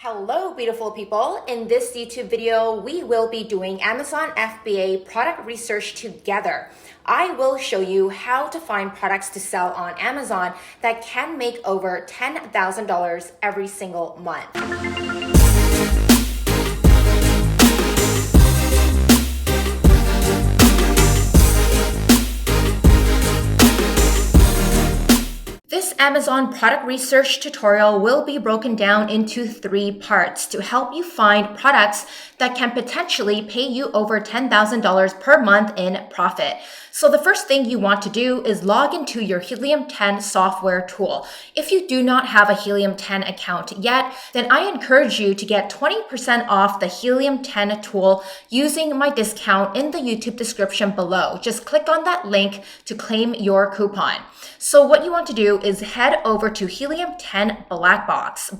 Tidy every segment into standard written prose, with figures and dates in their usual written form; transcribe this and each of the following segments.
Hello, beautiful people. In this YouTube video, we will be doing Amazon FBA product research together. I will show you how to find products to sell on Amazon that can make over $10,000 every single month. This Amazon product research tutorial will be broken down into 3 parts to help you find products that can potentially pay you over $10,000 per month in profit. So the first thing you want to do is log into your Helium 10 software tool. If you do not have a Helium 10 account yet, then I encourage you to get 20% off the Helium 10 tool using my discount in the YouTube description below. Just click on that link to claim your coupon. So what you want to do is head over to Helium 10 Black Box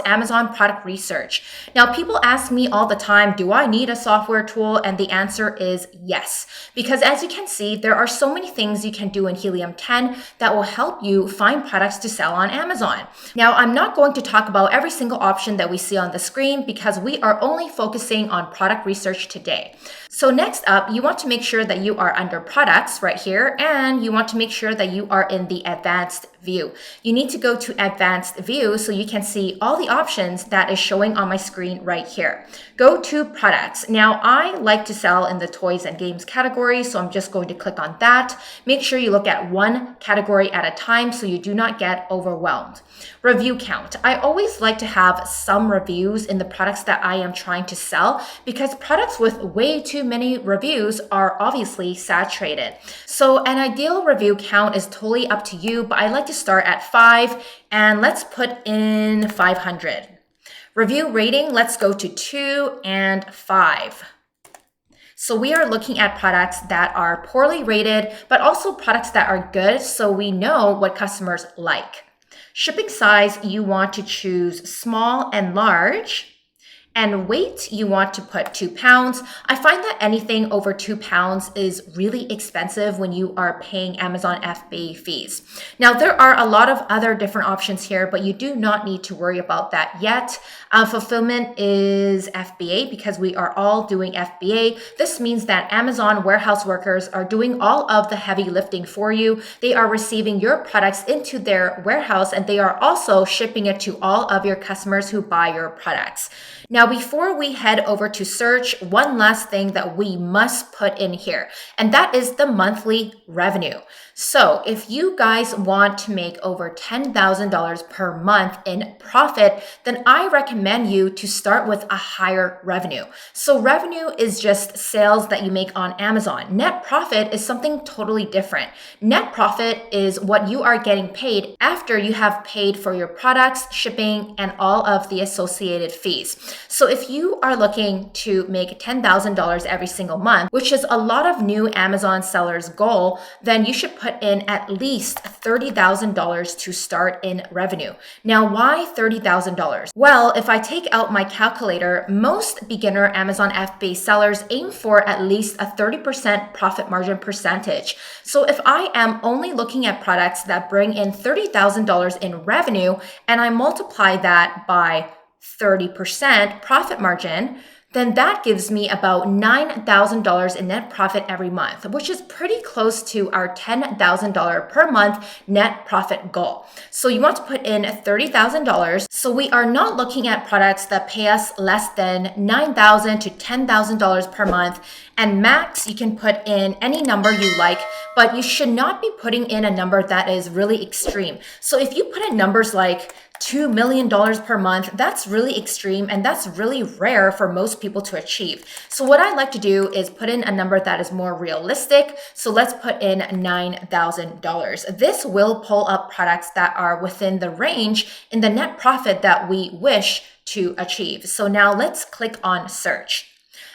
Amazon product research. Now, people ask me all the time, do I need a software tool? And the answer is yes, because as you can see, there are so many things you can do in Helium 10 that will help you find products to sell on Amazon. Now, I'm not going to talk about every single option that we see on the screen because we are only focusing on product research today. So next up, you want to make sure that you are under products right here, and you want to make sure that you are in the advanced view. You need to go to advanced view so you can see all the options that is showing on my screen right here. Go to products. Now, I like to sell in the toys and games category, so I'm just going to click on that. Make sure you look at one category at a time so you do not get overwhelmed. Review count. I always like to have some reviews in the products that I am trying to sell because products with way too many reviews are obviously saturated. So an ideal review count is totally up to you, but I like to start at 5 and let's put in 500. Review rating, let's go to 2 and 5. So we are looking at products that are poorly rated, but also products that are good so we know what customers like. Shipping size, you want to choose small and large. And weight, you want to put 2 pounds. I find that anything over 2 pounds is really expensive when you are paying Amazon FBA fees. Now, there are a lot of other different options here, but you do not need to worry about that yet. Fulfillment is FBA because we are all doing FBA. This means that Amazon warehouse workers are doing all of the heavy lifting for you. They are receiving your products into their warehouse and they are also shipping it to all of your customers who buy your products. Now, before we head over to search, one last thing that we must put in here, and that is the monthly revenue. So if you guys want to make over $10,000 per month in profit, then I recommend you to start with a higher revenue. So revenue is just sales that you make on Amazon. Net profit is something totally different. Net profit is what you are getting paid after you have paid for your products, shipping, and all of the associated fees. So if you are looking to make $10,000 every single month, which is a lot of new Amazon sellers' goal, then you should put in at least $30,000 to start in revenue. Now, why $30,000? Well, if I take out my calculator, most beginner Amazon FBA sellers aim for at least a 30% profit margin percentage. So if I am only looking at products that bring in $30,000 in revenue and I multiply that by 30% profit margin, then that gives me about $9,000 in net profit every month, which is pretty close to our $10,000 per month net profit goal. So you want to put in $30,000. So we are not looking at products that pay us less than $9,000 to $10,000 per month. And max, you can put in any number you like, but you should not be putting in a number that is really extreme. So if you put in numbers like $2 million per month, that's really extreme and that's really rare for most people to achieve. So what I like to do is put in a number that is more realistic. So let's put in $9,000. This will pull up products that are within the range in the net profit that we wish to achieve. So now let's click on search.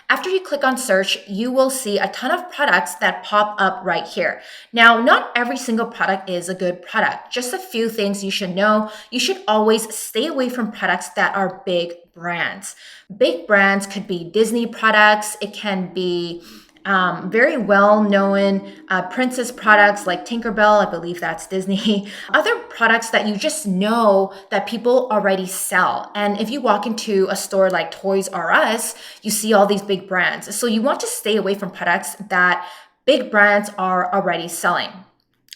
After you click on search, you will see a ton of products that pop up right here. Now, not every single product is a good product. Just a few things you should know. You should always stay away from products that are big brands. Big brands could be Disney products. It can be very well-known princess products like Tinkerbell, I believe that's Disney. Other products that you just know that people already sell. And if you walk into a store like Toys R Us, you see all these big brands. So you want to stay away from products that big brands are already selling.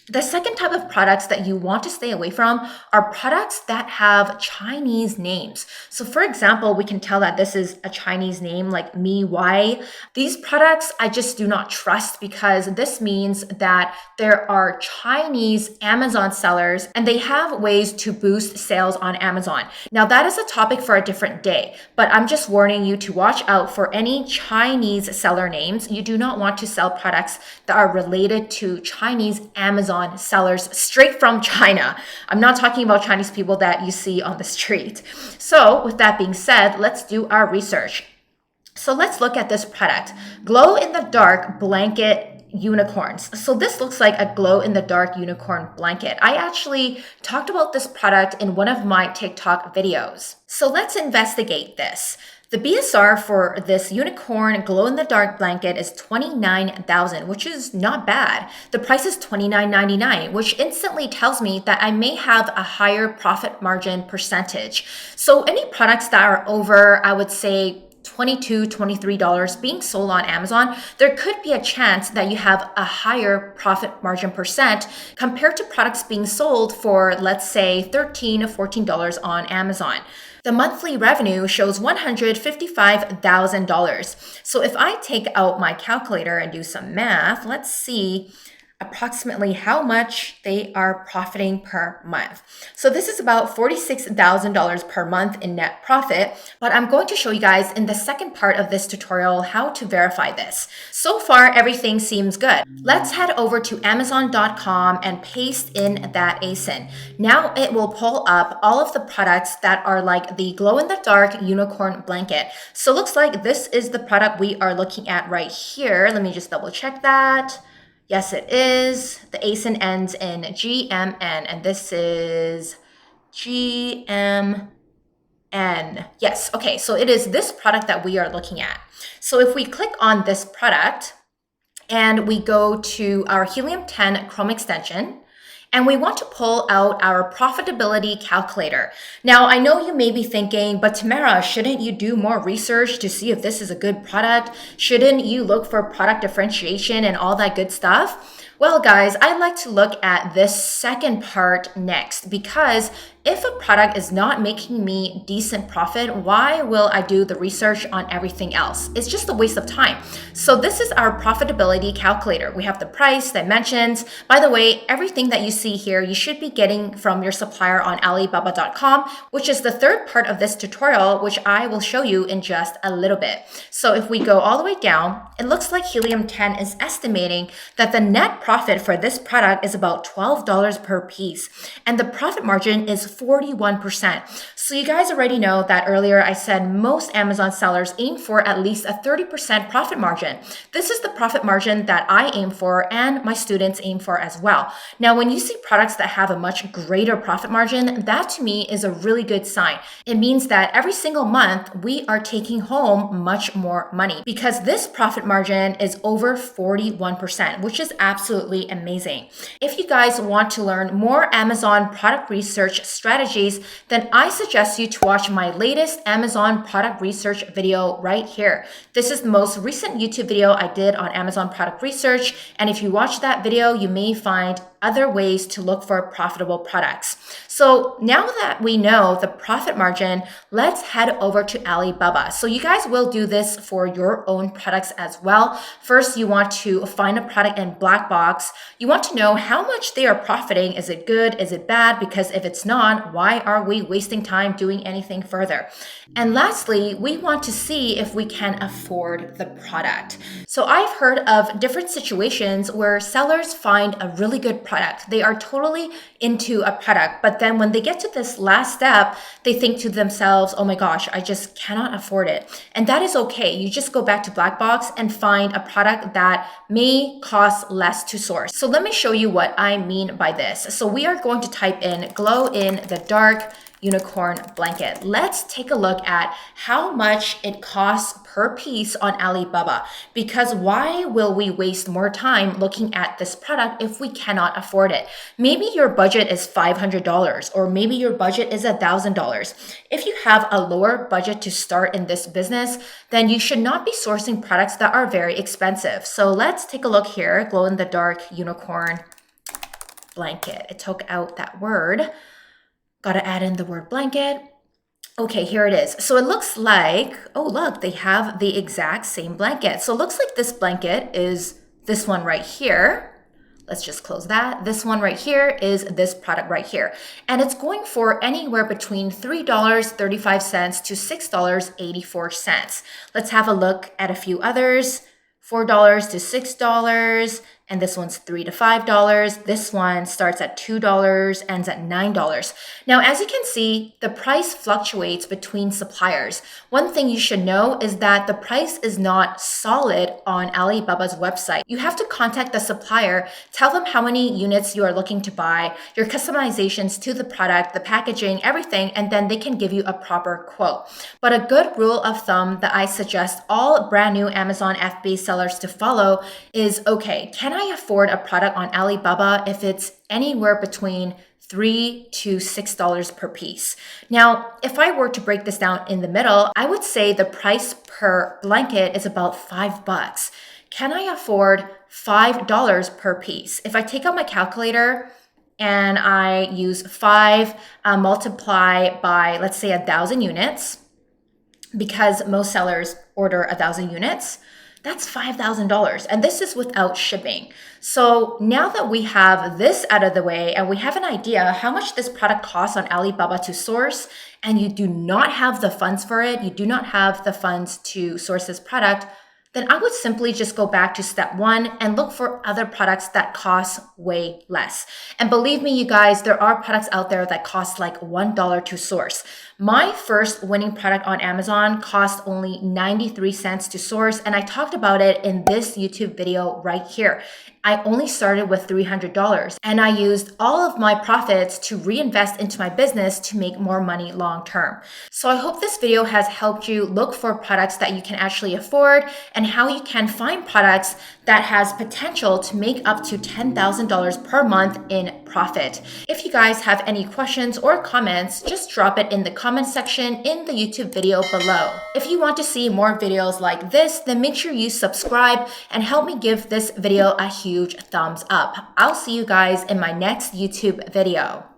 The second type of products that you want to stay away from are products that have Chinese names. So for example, we can tell that this is a Chinese name like Mi Wai. These products I just do not trust because this means that there are Chinese Amazon sellers and they have ways to boost sales on Amazon. Now that is a topic for a different day, but I'm just warning you to watch out for any Chinese seller names. You do not want to sell products that are related to Chinese Amazon sellers straight from China. I'm not talking about Chinese people that you see on the street. So with that being said, let's do our research. So let's look at this product, glow in the dark blanket unicorns. So this looks like a glow in the dark unicorn blanket. I actually talked about this product in one of my TikTok videos. So let's investigate this. The BSR for this unicorn glow-in-the-dark blanket is $29,000, which is not bad. The price is $29.99, which instantly tells me that I may have a higher profit margin percentage. So any products that are over, I would say, $22, $23 being sold on Amazon, there could be a chance that you have a higher profit margin percent compared to products being sold for, let's say, $13 or $14 on Amazon. The monthly revenue shows $155,000. So if I take out my calculator and do some math, let's see approximately how much they are profiting per month. So this is about $46,000 per month in net profit, but I'm going to show you guys in the second part of this tutorial how to verify this. So far, everything seems good. Let's head over to Amazon.com and paste in that ASIN. Now it will pull up all of the products that are like the glow-in-the-dark unicorn blanket. So it looks like this is the product we are looking at right here. Let me just double check that. Yes, it is. The ASIN ends in GMN, and this is GMN. Yes, okay, so it is this product that we are looking at. So if we click on this product and we go to our Helium 10 Chrome extension, and we want to pull out our profitability calculator. Now, I know you may be thinking, but Tamara, shouldn't you do more research to see if this is a good product? Shouldn't you look for product differentiation and all that good stuff? Well, guys, I'd like to look at this second part next because if a product is not making me decent profit, why will I do the research on everything else? It's just a waste of time. So this is our profitability calculator. We have the price, dimensions. By the way, everything that you see here, you should be getting from your supplier on Alibaba.com, which is the third part of this tutorial, which I will show you in just a little bit. So if we go all the way down, it looks like Helium 10 is estimating that the net profit for this product is about $12 per piece. And the profit margin is 41%. So you guys already know that earlier I said most Amazon sellers aim for at least a 30% profit margin. This is the profit margin that I aim for and my students aim for as well. Now, when you see products that have a much greater profit margin, that to me is a really good sign. It means that every single month we are taking home much more money because this profit margin is over 41%, which is absolutely amazing. If you guys want to learn more Amazon product research strategies, then I suggest you to watch my latest Amazon product research video right here. This is the most recent YouTube video I did on Amazon product research. And if you watch that video, you may find other ways to look for profitable products. So now that we know the profit margin, let's head over to Alibaba. So you guys will do this for your own products as well. First, you want to find a product in black box. You want to know how much they are profiting. Is it good? Is it bad? Because if it's not, why are we wasting time doing anything further? And lastly, we want to see if we can afford the product. So I've heard of different situations where sellers find a really good product. They are totally into a product, but then when they get to this last step, they think to themselves, oh my gosh, I just cannot afford it. And that is okay. You just go back to Black Box and find a product that may cost less to source. So let me show you what I mean by this. So we are going to type in glow in the dark unicorn blanket. Let's take a look at how much it costs per piece on Alibaba, because why will we waste more time looking at this product if we cannot afford it? Maybe your budget is $500 or maybe your budget is $1,000. If you have a lower budget to start in this business, then you should not be sourcing products that are very expensive. So let's take a look here. Glow in the dark unicorn blanket. It took out that word. Got to add in the word blanket. Okay, here it is. So it looks like, oh, look, they have the exact same blanket. So it looks like this blanket is this one right here. Let's just close that. This one right here is this product right here. And it's going for anywhere between $3.35 to $6.84. Let's have a look at a few others. $4 to $6, and this one's $3 to $5. This one starts at $2, ends at $9. Now, as you can see, the price fluctuates between suppliers. One thing you should know is that the price is not solid on Alibaba's website. You have to contact the supplier, tell them how many units you are looking to buy, your customizations to the product, the packaging, everything, and then they can give you a proper quote. But a good rule of thumb that I suggest all brand new Amazon FBA sellers to follow is, okay, can I afford a product on Alibaba if it's anywhere between $3 to $6 per piece? Now, if I were to break this down in the middle, I would say the price per blanket is about $5. Can I afford $5 per piece? If I take out my calculator and I use 5 multiply by, let's say, 1,000 units, because most sellers order 1,000 units, that's $5,000. And this is without shipping. So now that we have this out of the way and we have an idea how much this product costs on Alibaba to source, and you do not have the funds for it, you do not have the funds to source this product, then I would simply just go back to step 1 and look for other products that cost way less. And believe me, you guys, there are products out there that cost like $1 to source. My first winning product on Amazon cost only 93 cents to source, and I talked about it in this YouTube video right here. I only started with $300, and I used all of my profits to reinvest into my business to make more money long term. So I hope this video has helped you look for products that you can actually afford and how you can find products that has potential to make up to $10,000 per month in profit. If you guys have any questions or comments, just drop it in the comment section in the YouTube video below. If you want to see more videos like this, then make sure you subscribe and help me give this video a huge thumbs up. I'll see you guys in my next YouTube video.